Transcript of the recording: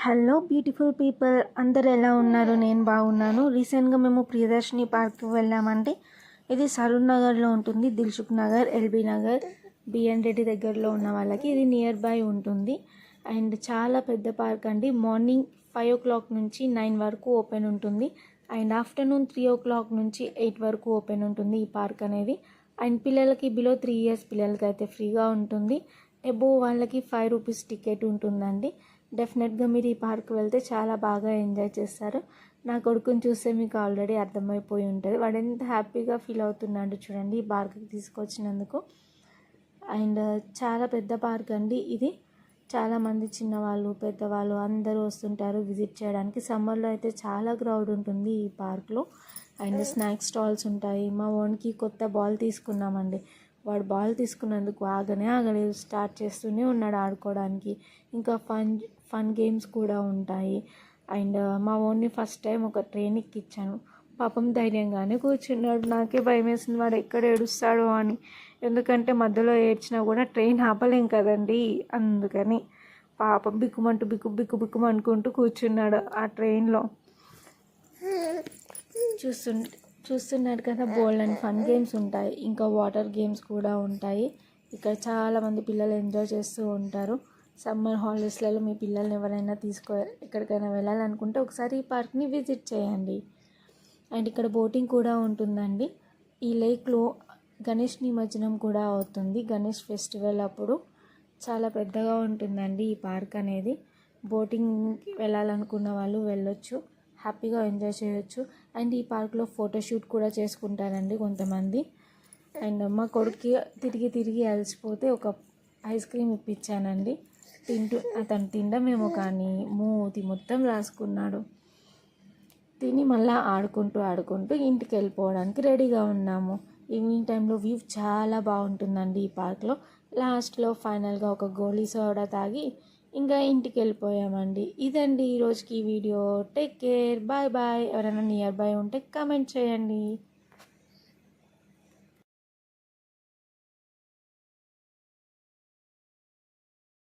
Hello beautiful people, అందరు ఎలా ఉన్నారు? నేను బాగున్నాను. రీసెంట్గా మేము ప్రియదర్శిని పార్క్కి వెళ్ళామంటే ఇది సరూర్ నగర్లో ఉంటుంది. దిల్సుఖ్ నగర్, ఎల్బీ నగర్, బిఎన్ రెడ్డి దగ్గరలో ఉన్న వాళ్ళకి ఇది నియర్ బై ఉంటుంది. అండ్ చాలా పెద్ద పార్క్ అండి. మార్నింగ్ 5 o'clock నుంచి 9 వరకు ఓపెన్ ఉంటుంది. అండ్ ఆఫ్టర్నూన్ 3 o'clock నుంచి 8 వరకు ఓపెన్ ఉంటుంది ఈ పార్క్ అనేది. అండ్ పిల్లలకి బిలో 3 years పిల్లలకి అయితే ఫ్రీగా ఉంటుంది. ఎబో వాళ్ళకి 5 rupees టికెట్ ఉంటుందండి. డెఫినెట్గా మీరు ఈ పార్క్ వెళ్తే చాలా బాగా ఎంజాయ్ చేస్తారు. నా కొడుకుని చూస్తే మీకు ఆల్రెడీ అర్థమైపోయి ఉంటుంది. వాడు ఎంత హ్యాపీగా ఫీల్ అవుతున్నాడు చూడండి ఈ పార్క్కి తీసుకొచ్చినందుకు. అండ్ చాలా పెద్ద పార్క్ అండి ఇది. చాలామంది చిన్నవాళ్ళు పెద్దవాళ్ళు అందరూ వస్తుంటారు విజిట్ చేయడానికి. సమ్మర్లో అయితే చాలా క్రౌడ్ ఉంటుంది ఈ పార్క్లో. అండ్ స్నాక్స్ స్టాల్స్ ఉంటాయి. మా ఓన్కి కొత్త బాల్ తీసుకున్నామండి. వాడు బాల్ తీసుకున్నందుకు ఆగలేదు, స్టార్ట్ చేస్తూనే ఉన్నాడు ఆడుకోవడానికి. ఇంకా ఫన్ గేమ్స్ కూడా ఉంటాయి. అండ్ మా ఓన్ని ఫస్ట్ టైం ఒక ట్రైన్ ఎక్కించాను. పాపం ధైర్యంగానే కూర్చున్నాడు. నాకే భయం వేసింది వాడు ఎక్కడ ఏడుస్తాడో అని. ఎందుకంటే మధ్యలో ఏడ్చినా కూడా ట్రైన్ ఆపలేం కదండి. అందుకని పాపం బిక్కుమంటూ కూర్చున్నాడు ఆ ట్రైన్లో. చూస్తున్నారు కదా, బోల్డ్ అండ్ ఫన్ గేమ్స్ ఉంటాయి. ఇంకా వాటర్ గేమ్స్ కూడా ఉంటాయి. ఇక్కడ చాలామంది పిల్లలు ఎంజాయ్ చేస్తూ ఉంటారు. సమ్మర్ హాలిడేస్లలో మీ పిల్లల్ని ఎవరైనా ఎక్కడికైనా వెళ్ళాలనుకుంటే ఒకసారి ఈ పార్క్ని విజిట్ చేయండి. అండ్ ఇక్కడ బోటింగ్ కూడా ఉంటుందండి. ఈ లేక్లో గణేష్ నిమజ్జనం కూడా అవుతుంది. గణేష్ ఫెస్టివల్ అప్పుడు చాలా పెద్దగా ఉంటుందండి ఈ పార్క్ అనేది. బోటింగ్కి వెళ్ళాలనుకున్న వాళ్ళు వెళ్ళొచ్చు, హ్యాపీగా ఎంజాయ్ చేయొచ్చు. అండ్ ఈ పార్క్లో ఫోటోషూట్ కూడా చేసుకుంటారండి కొంతమంది. అండ్ మా కొడుకు తిరిగి అలసిపోతే ఒక ఐస్ క్రీమ్ ఇప్పించానండి. అతను తినడమేమో కానీ మూతి మొత్తం రాసుకున్నాడు. తిని మళ్ళీ ఆడుకుంటూ ఇంటికి వెళ్ళిపోవడానికి రెడీగా ఉన్నాము. ఈవినింగ్ టైంలో వ్యూ చాలా బాగుంటుందండి ఈ పార్క్లో. లాస్ట్లో ఫైనల్గా ఒక గోలీ సోడా తాగి ఇంకా ఇంటికి వెళ్ళిపోయామండి. ఇదండి ఈరోజుకి ఈ వీడియో. Take care, bye bye. ఎవరైనా నియర్ బై ఉంటే కామెంట్ చేయండి.